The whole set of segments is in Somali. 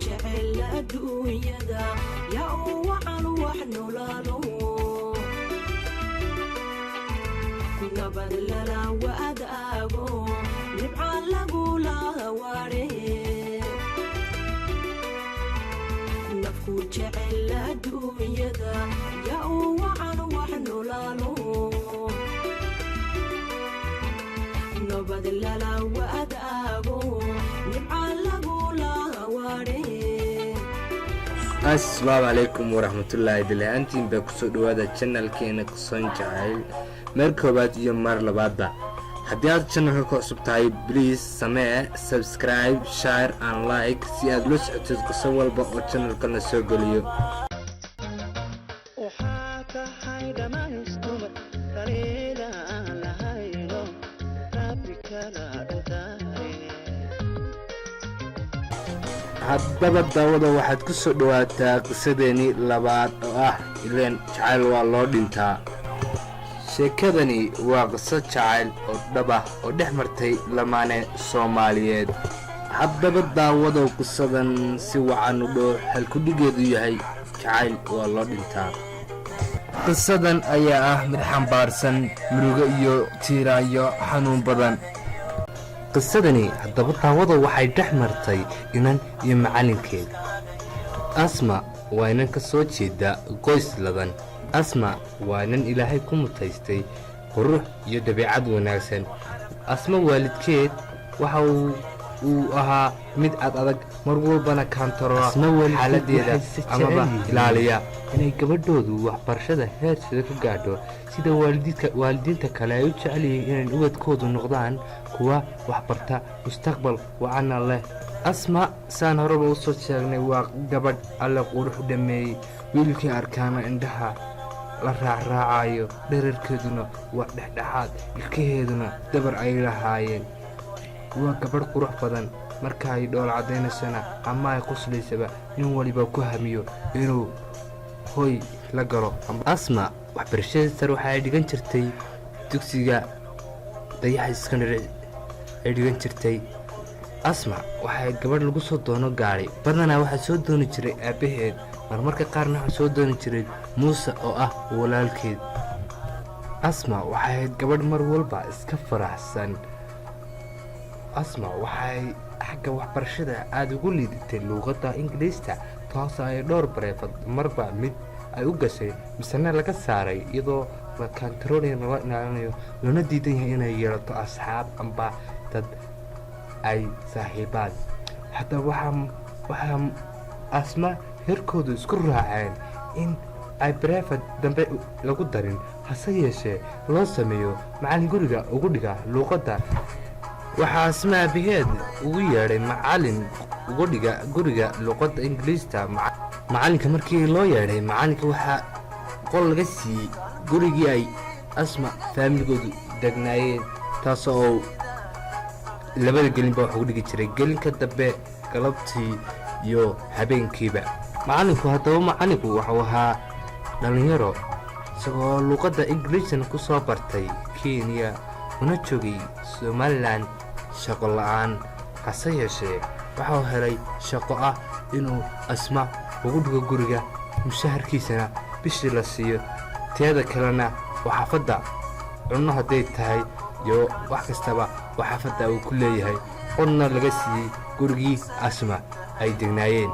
jecel adduunyada yaa uu wacan wax nololo nabad lala wadaago nibca lagula waare nafku jecel adduunyada yaa uu wacan wax nololo nabad lala wadaago nibca lagula waare. السلام عليكم ورحمة الله وبركاته. أنتم بكسو دوادة channel كينا قصان جعيل مركبات يوم مر لبعض. هديات channel كوسب تاي بليز سماع سبسكرايب شير and like سياد لوس تزقصوا البقى channel كنا سوقليو. haddaba daawada waxaad ku soo dhawaataa qisadeeni labaad oo ah ileen jacayl waa loo dhintaa. sheekadani waa qiso jacayl oo dhaba oo dhex martay lamaane Soomaaliyeed. haddaba daawada qisadan si wacan u dhow halkudhigeedu yahay jacayl waa loo dhintaa. qisadan ayaa ah mid xambaarsan murugo iyo tiiraayo xanuun badan. qisadani haddaba daawada waxay dhex martay inan iyo macalinkeed. asma waa inan ka soo jeeda qoys ladan. asma waa inan ilaahay ku mutaystay qurux iyo dabeecad wanaagsan. asma waalidkeed waxa uu ahaa mid adag mar walbana kaantaroora xaaladeeda amaba ilaaliya inay gabadhoodu waxbarashada heerkeeda ka gaadho sida waalidiinta kale ay u jecel yihiin inay ubadkoodu noqdaan kuwa waxbarta mustaqbal wacan leh. asma saan horeba u soo sheegnay waa gabadh alle qurux dhameeyay. wiilkii arkaana indhaha la raacraacayo dhererkeeduna waa dhexdhexaad ilkaheeduna dabar ay lahaayeen. waa gabadh qurux badan marka ay dhool cadaynaysana ama ay quslaysaba nin waliba ku hamiyo inuu hoy la galo. asma waxbarashada sare waxay dhigan jirtay dugsiga dayaxa secondary ay dhigan jirtay. asma waxay gabadh lagu soo doono gaari badanaa waxaa soo dooni jiray aabaheed marmarka qaarna waxaa soo dooni jiray muuse oo ah walaalkeed. asma waxay ahayd gabadh mar walba iska faraxsan. asma waxay xagga waxbarashada aad ugu liidatay luuqadda ingiriista taasoo ay dhowr bareefad marba mid ay u gashay misena laga saaray iyadoo la kaantaroolaya laga ilaalinayo loona diidan yahay inay yeelato asxaab amba dad ay saaxiibaan. haddaba waxaa asma heerkoodu isku raaceen in ay bareefad dambe lagu darin hase yeeshee loo sameeyo macallin guriga ugu dhiga luuqadda. waxaa asma aabaheed ugu yeedhay macallin ugu dhiga guriga luuqadda ingiriista. macallinka markii loo yeedhay macallinka waxaa qol laga siiyey gurigii ay asma faamilgoodu degnaayeen taasoo labada gelinba wax ugu dhigi jiray gelinka dambe galabtii iyo habeenkiiba. macallinku wuxuu ahaa dhallinyaro isagoo luuqadda ingiriistan ku soo bartay Kenya una joogay Somaliland shaqo la'aan. hase yeeshee waxuu helay shaqo ah inuu asma ugu dhigo guriga mushaharkiisana bishii la siiyo teeda kalena waa xaafadda cunno hadday tahay iyo wax kastaba waa xaafadda uu ku leeyahay qonna laga siiyey gurigii asma ay degnaayeen.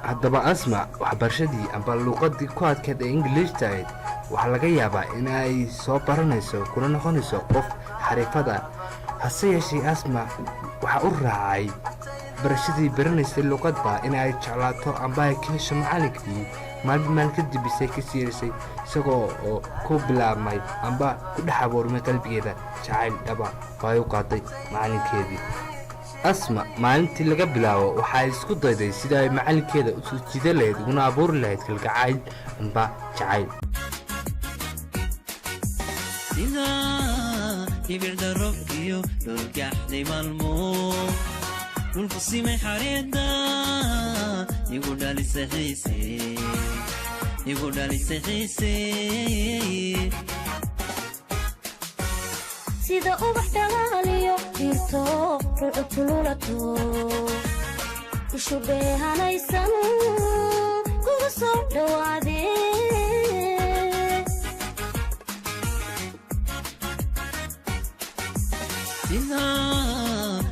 haddaba asma waxbarashadii amba luuqaddii ku adkeed ee ingiliishta ahayd waxaa laga yaabaa in ay soo baranayso kuna noqonayso qof xariifad ah. hase yeeshee asma waxaa u raacay barashadii baranaysay luuqadda in ay jeclaato amba ay ka hesho macallinkii maalin kadib isay ka siirisay isagoo oo ku bilaabmay amba ku dhex abuurmay qalbigeeda jacayl dhaba oo ay u qaaday macallinkeedii. asma maalintii laga bilaabo waxay isku dayday sida ay macallinkeeda u soo jiidan lahayd uguna abuuri lahayd kalgacayl amba jacayl. ibirda robkiyo dhulgaxday maalmo dhulku simay xareedda igu dhalisay xiise sida ubax dhalaaliyo dhirto ruucu tululato shubheehanaysan kugu soo dhawaadee sida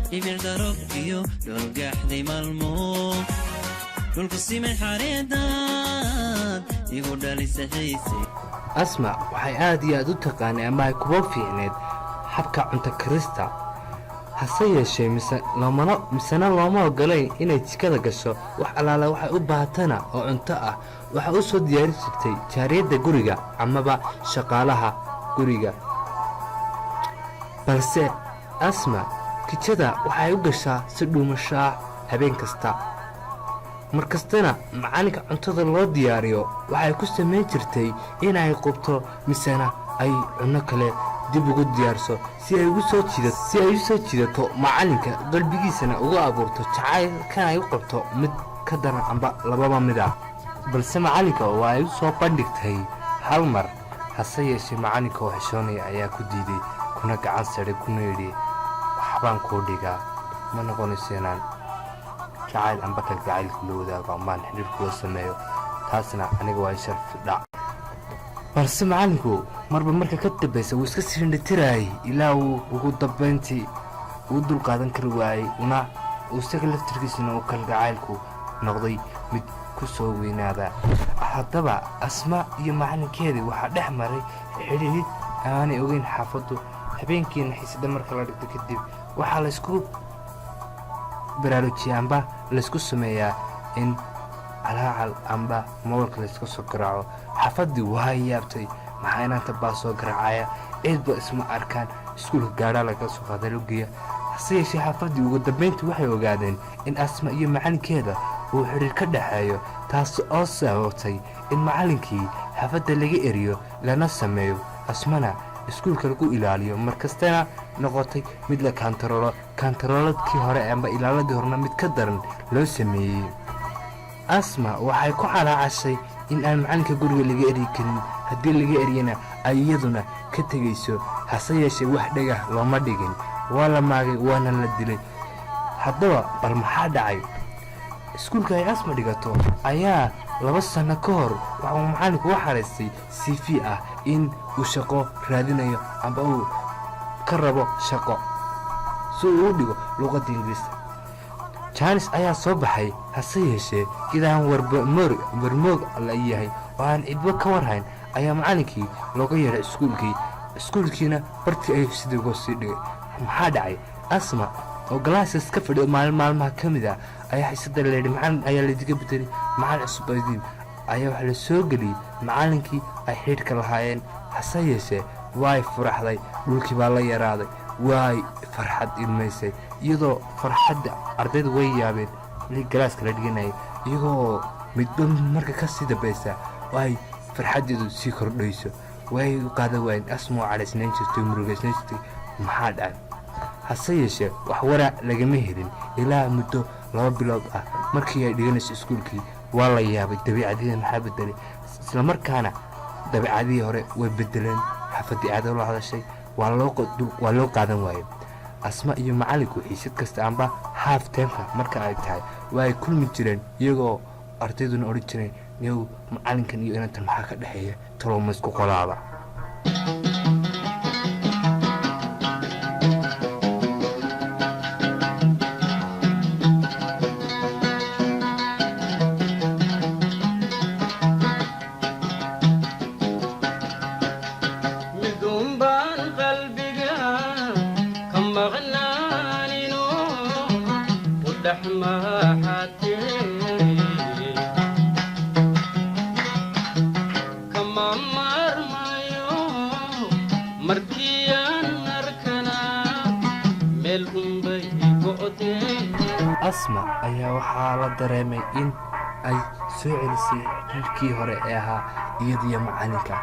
dhibicda robkiyo dhulgaxday maalmo dhulku simay xareedaad igu dhalisa xiise asma waxay aad iyo aad u taqaanay ama ay kuba fiicneed habka cunto karista hase yeeshee misena looma ogolayn inay jikada gasho wax allaala waxay u baahatana oo cunto ah waxa u soo diyaari jirtay jaariyadda guriga amaba shaqaalaha guriga balse asma kijada waxay u gashaa si dhuumasho ah habeen kasta mar kastana macalinka cuntada loo diyaariyo waxay ku samayn jirtay inay qubto misena ay cunno kale dib ugu diyaarso si ay u soo jiidato macalinka qalbigiisana ugu abuurto jacaylkan ay u qabto mid ka daran amba lababa mid ah balse macalinka waa ay u soo bandhigtay hal mar hase yeeshee macalinka oo xishoonaya ayaa ku diiday kuna gacan sare kuna yidhi waxbaan kuu dhigaa ma noqonayso inaan jacayl amba kalgacaylka loo wadaago ambaan xidhiirkula sameeyo taasna aniga waa sharfi dhac balse macallinku marba marka ka dambaysa wuu iska siindhatiraayay ilaa uu ugu dambayntii uu dulqaadan kari waayey uu isaga laftirkiisuna uu kalgacaylku noqday mid ku soo weynaada haddaba asma iyo macalinkeedii waxaa dhex maray xidhiidh aanay ogeyn xaafaddu habeenkiina xiisada marka la dhigto kadib waxaa laysku baraarujiya amba laysku sameeyaa in calaacal amba moolka layska soo garaaco xaafaddii waa yaabtay maxaa inaanta baa soo garaacaya ciidba isma arkaan iskuulka gaadhaa laga soo qaada logeya hase yeeshee xaafaddii ugu dambayntii waxay ogaadeen in asma iyo macalinkeeda uu xidhiir ka dhexeeyo taas oo sababtay in macallinkii xaafadda laga eriyo lana sameeyo asmana iskuulka lagu ilaaliyo markastana noqotay mid la kaantarooladkii hore amba ilaaladii horena mid ka daran loo sameeyey asma waxay ku calaacashay in aan macalinka guriga laga eri karin haddii laga eryana ay iyaduna ka tegayso hase yeeshee wax dhegah looma dhigin waa la maagay waana la dilay haddaba bal maxaa dhacay iskuulka ay asma dhigato ayaa 2 sano ka hor waxuu macallinku u xaraystay CV ah in uu shaqo raadinayo amba uu ka rabo shaqo si uu u dhigo luqadda ingiriiska jaanis ayaa soo baxay hase yeeshee idaan warmoog la yahay oo aan cidbo ka warhayn ayaa macallinkii looga yeedhay iskuulkiina bartii ayuu sidii uga sii dhigay maxaa dhacay asma oo galaasas ka fadhiyo maalmaha ka mid ah ayaa xiisada leedhi macallin ayaa laydiga bedelay macallin cusub aydiin ayaa waxa la soo geliyey macallinkii ay xidhka lahaayeen hase yeeshee way faraxday dhulkii baa la yaraaday way farxad ilmaysay iyadoo farxadda ardayda way yaabeen weli galaaska la dhiganayay iyagoo midba marka ka sii dambaysa ay farxaddeedu sii kordhayso way u qaadan waayeen asmoo calaysnayn jirtay murugaysnayn jirtay maxaa dhacay hase yeeshee wax waraa lagama helin ilaa muddo 2 bilood ah markii ay dhiganayso iskuulkii waa la yaabay dabiicadihii maxaa bedelay isla markaana dabiicadihii hore way bedeleen xaafaddii aad la hadashay waa loo qaadan waayey asma iyo macallinku xiisad kasta amba haaf teemka marka ay tahay waa ay kulmi jireen iyagoo ardayduna odhan jireen iyagu macallinkan iyo inantan maxaa ka dhexeeya talooma isku qolaada asma ayaa waxaa la dareemay in ay soo celisay xiriirkii hore ee ahaa iyadiyo macallinka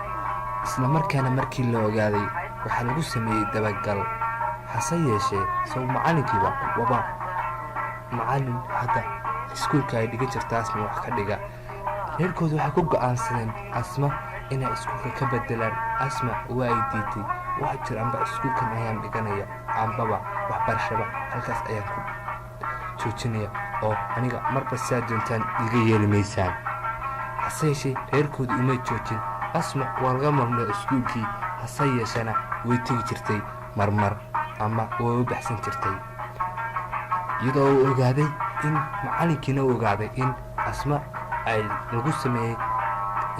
isla markaana markii la ogaaday waxaa lagu sameeyey dabagal hase yeeshee sow macallinkiiba waba macallin hadda iskuulka ay dhiga jirta asma wax ka dhiga reerkooda waxay ku go'aansadeen asma inay iskuulka ka bedelaan asma waa ay diiday waxa jir amba iskuulkan ayaan dhiganaya ambaba waxbarashaba halkaas ayaan ku joojinaya oo aniga marba saa doontaan iga yeeli maysaan. hase yeeshee reerkooda umay joojin. asma waa laga mamnuuc iskuulkii, hase yeeshana way tegi jirtay marmar ama way u baxsan jirtay, iyadoo uu ogaaday in macalinkiina u ogaaday in asma ay lagu sameeyey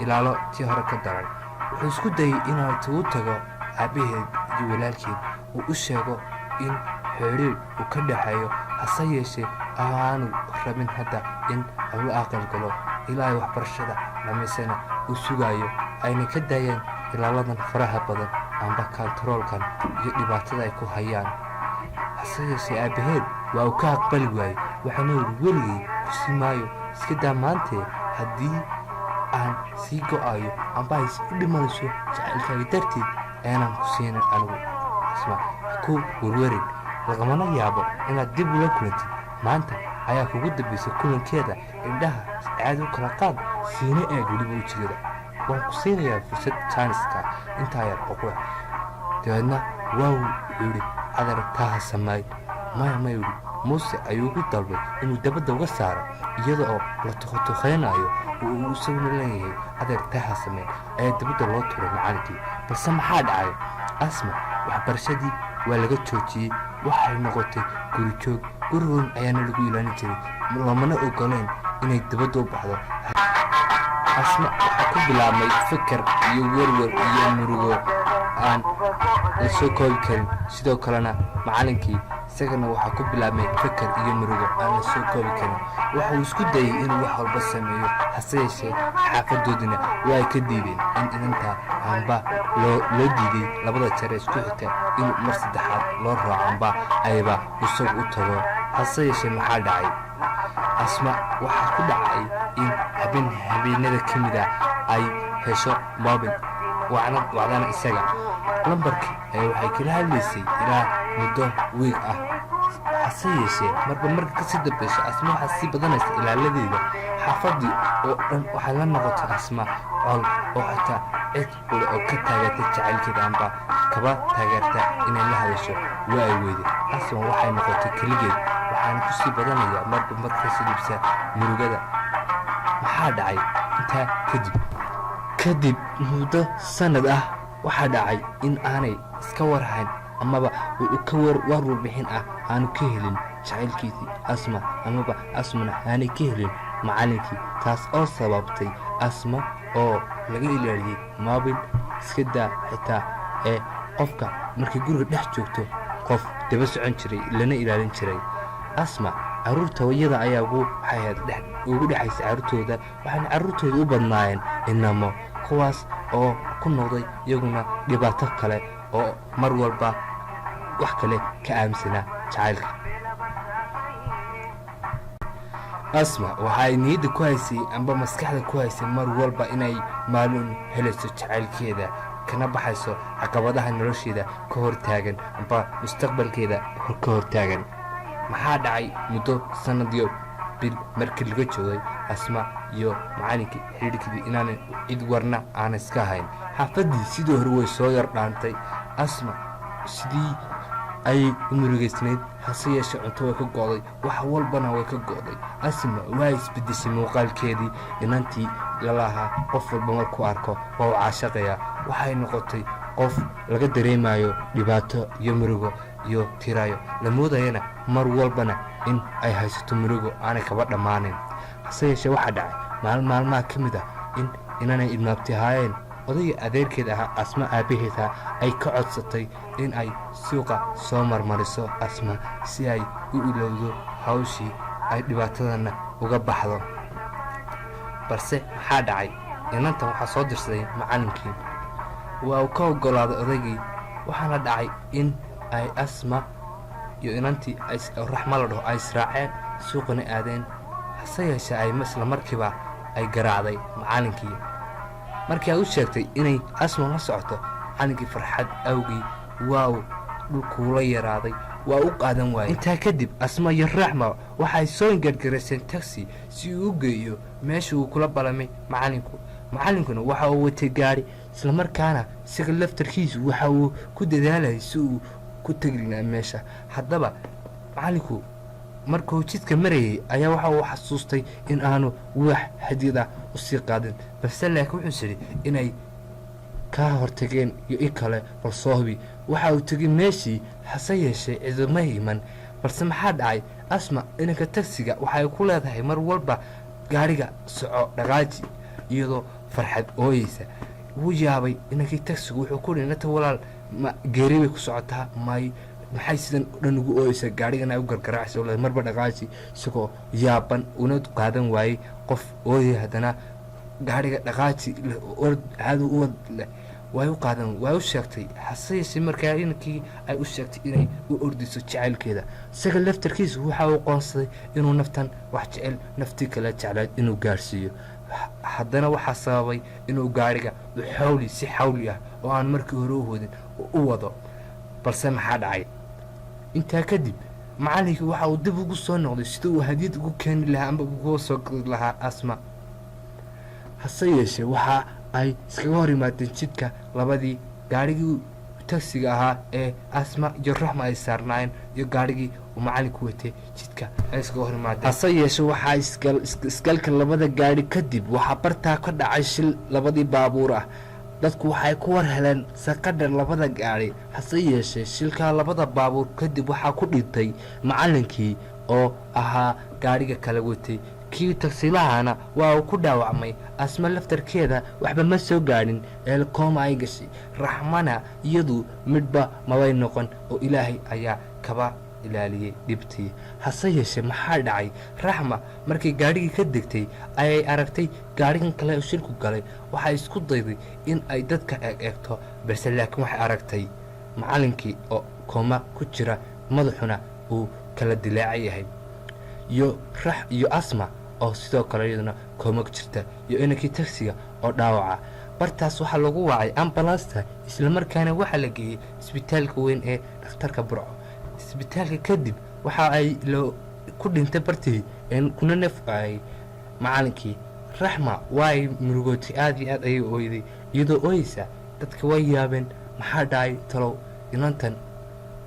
ilaalo tii hore ka daran. wuxuu isku dayay inuu tuu tago aabbaheed iyo walaalkeed uu u sheego in xiriir uu ka dhaxeeyo, hase yeeshee aanu rabin hadda in uu aqal galo ilaa waxbarashada dhamaysana uu sugaayo, ayna ka daayeen ilaaladan faraha badan amba kantaroolkan iyo dhibaatada ay ku hayaan. hase yeeshee aabbaheed waa uu ka aqbali waayey, waxaana yidhi weligay kusi maayo, iska daa maantee haddii aan sii go'ayo amba ay u dhimanayso jacaylkaaga darteed aanan ku siinin anigu. asma ku warwarin, lagamana yaabo inaad dib ula kulantid. maanta ayaa kugu dambaysay kulankeeda, indhaha caadi u kala qaad, siina eeg weliba wejigada. waan ku siinayaa fursad jaaniska intaa yar oqwe. dabeedna waa wuxuu yidhi adeertaha sameey. maya ma yidhi muuse ayuu ugu dalbay inuu dabadda uga saaro, iyada oo la tukhaynayo uu isaguna leeyahay adeertaha sameey ayaa dabadda loo turay macalinkii. balse maxaa dhacay? asma waxbarashadii waa laga joojiyey, waxay noqotay guri joog. gurigoon ayaana lagu ilaalin jiray, lamana ogoleen inay dabadda u baxdo. asma waxaa ku bilaabmay fikir iyo werwer iyo murugo aan la soo koobi karin. sidoo kalena macalinkii isagana waxaa ku bilaabmay fikir iyo murugo aan la soo koobi karin. waxa uu isku dayay inuu wax walba sameeyo, hase yeeshee xaafadoodina waa ay ka diideen in idinta amba loo diiday labada jeer isku xigta in mar saddexaad loo raaco amba ayba isagu u tago. hase yeeshee maxaa dhacay? asma waxaa ku dhacay in habeenada ka mid ah ay hesho mobil wacdana isaga lambarkii waxay kala hadlaysay ilaa muddo wiig ah. hase yeeshee marba marka kasii dambayso asma waxaa sii badanaysa ilaaladeeda. xaafadii oo dhan waxay la noqotay asma col oo xataa cid ule oo ka taageertay jacaylkeeda amba kaba taageerta inay la hadasho waa ay weyday. asma waxay noqotay keligeed, waxaana kusii badanaya marba markasii dhibsa murugada. maxaa dhacay intaa kadib muddo sanad ah? waxaa dhacay in aanay iska warhayn amaba ka warwarbixin ah aanu ka helin jacaylkiisii asma, amaba asmana aanay ka helin macalinkii. taas oo sababtay asma oo laga ilaaliyey mobil, iska daa xitaa qofka markay guriga dhex joogto qof daba socon jiray lana ilaalin jiray. asma carruurta iyada ayaa ugu dhexaysa carruurtooda, waxaana carruurtooda u badnaayeen inamo, kuwaas oo ku noqday iyaguna dhibaato kale oo mar walba wax kale ka aaminsanaa jacaylka. asma waxay niyadda ku haysay amba maskaxda ku haysay mar walba inay maalin helayso jacaylkeeda, kana baxayso caqabadaha nolosheeda ka hortaagan amba mustaqbalkeeda ka hortaagan. maxaa dhacay? muddo sanadiyo bil markii laga joogay asma iyo macalinkii xidhiidhkeedii inaanay cid warna aan iska hayn. xaafadii sidii hore way soo yar dhaantay. asma sidii ayay u murugaysnayd, hase yeeshee cunto way ka go'day, wax walbana way ka go'day. asma waa isbedeshay muuqaalkeedii. inantii lalahaa qof walba markuu arko waa u caashaqaya. waxay noqotay qof laga dareemayo dhibaato iyo murugo iyo tiraayo, la moodayana mar walbana in ay haysato murugo aanay kaba dhammaanin. hase yeeshee waxaa dhacay maalmaha ka mid ah in inanay idmaabti ahaayeen odayga adeerkeed ahaa asma aabbaheeda ay ka codsatay in ay suuqa soo marmariso asma si ay u ilowdo hawshii ay dhibaatadana uga baxdo. balse maxaa dhacay? inantan waxaa soo dirsaday macalinkii, waa uu ka oggolaaday odaygii. waxaana dhacay in ay asma iyo inantii raxma la dhaho ay israaceen, suuqana aadeen. hase yeeshee ay isla markiiba ay garaacday macalinkii. markii ay u sheegtay inay asma la socoto, macalinkii farxad awgii waaw dhulkuula yaraaday, waa u qaadan waayey. intaa kadib asma iyo raxma waxay soo gargarayseen taxi si uu u geeyo meesha uu kula balamay macalinku. macalinkuna waxa uu watay gaari, islamarkaana isaga laftarkiisu waxa uu ku dadaalayay si uu ku tegi lahaa meesha. haddaba macalinku markuu jidka marayay ayaa waxa uu xasuustay in aanu wax hadiyad ah usii qaadin, balse laakiin wuxuu yidhi inay ka hortageen iyo in kale bal soo hubi. waxa uu tegay meeshii, hase yeeshee ciduma iman. balse maxaa dhacay? asma inanka tagsiga waxay ku leedahay mar walba gaariga soco dhaqaaji, iyadoo farxad ooyeysa. wuu yaabay inankii tagsigu, wuxuu ku yidhi nata walaal ma geeri bay ku socotaa, maxay sidan o dhan ugu ooyeysa, gaarigana u gargaraacsa le marba dhaqaaji, isagoo yaaban una qaadan waayey qof ooyay haddana gaariga dhaqaaji caado uwad leh way u qaadan, way u sheegtay. hase yeeshee markaa inankii ay u sheegtay inay u ordayso jacaylkeeda, isaga laftarkiisu waxa uu qoonsaday inuu naftan wax jecel naftii kale jeclayd inuu gaarsiiyo. haddana waxaa sababay inuu gaariga si xawli ah oo aan markii hore u wadin u wado. balse maxaa dhacay? intaa kadib macallinkii waxa uu dib ugu soo noqday sida uu hadiyad ugu keeni lahaa amba ugu soo gadi lahaa asma. hase yeeshee waxa ay iskaga hor yimaadeen jidka labadii gaarigii tagsiga ahaa ee asma iyo raxma ay saarnaayeen iyo gaarigii uu macallinku watay jidka ay iskaga hor yimaadeen. hase yeeshee waxaa isgalka labada gaari kadib waxaa bartaa ka dhacay shil labadii baabuur ah. dadku waxay ku war heleen saqadha labada gaari. hase yeeshee shilkaa labada baabuur kadib waxaa ku dhintay macallinkii oo ahaa gaariga kala watay. kii tagsilahana waa uu ku dhaawacmay. asma laftarkeeda waxba ma soo gaadhin, eelkooma ay gashay. raxmana iyadu midhba mabay noqon oo ilaahay ayaa kaba ilaaliyey dhibtii. hase yeeshee maxaa dhacay? raxma markay gaadhigii ka degtay ayay aragtay gaadhigan kale oo shilku galay. waxay isku dayday in ay dadka eegto, balse laakiin waxay aragtay macallinkii oo kooma ku jira, madaxuna uu kala dilaacan yahay, iyo asma oo sidoo kale iyaduna kooma ku jirta, iyo inankii tagsiga oo dhaawaca. bartaas waxaa lagu wacay ambalaasta, islamarkaana waxaa la geeyey isbitaalka weyn ee dhakhtarka burco. isbitaalka kadib waxa ay ku dhintay bartii kuna nafcayay macallinkii. raxma waa ay murugootay, aad iyo aad ayay ooyday, iyadoo ooyeysa. dadka way yaabeen, maxaa dhacay talow inantan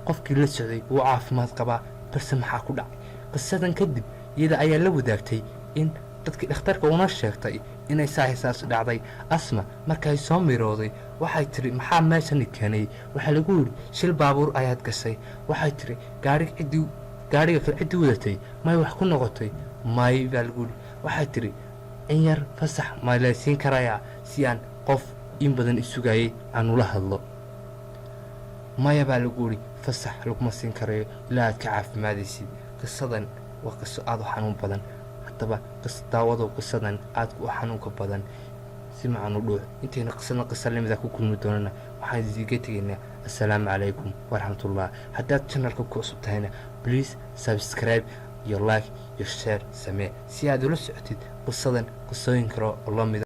qofkii la socday wuu caafimaad qabaa, balse maxaa ku dhacay? qisadan kadib iyada ayaa la wadaagtay in dadkii dhakhtarka una sheegtay inay saahisaas dhacday. asma markay soo mirooday waxay tiri maxaa meeshani keenay? waxaa lagu yidhi shil baabuur ayaad gashay. waxay tiri gaariga kale ciddii wadatay may wax ku noqotay? may baa lagu yidhi. waxay tiri in yar fasax ma laysiin karayaa si aan qof in badan isugayay aan ula hadlo? maya baa lagu yidhi, fasax laguma siin karayo ilaa aad ka caafimaadaysid. qisadan waa qiso aada u xanuun badan. haddaba daawado qisadan aadka u xanuunka badan si macan u dhuux. intayna qisa lamida ku kulmi doonana waxaan idiga tegaynaa assalaamu calaykum waraxmatullah. haddaad channelka ku cusub tahayna please subscribe iyo like iyo share samee si aad ula socotid qisooyin kale oo la mida.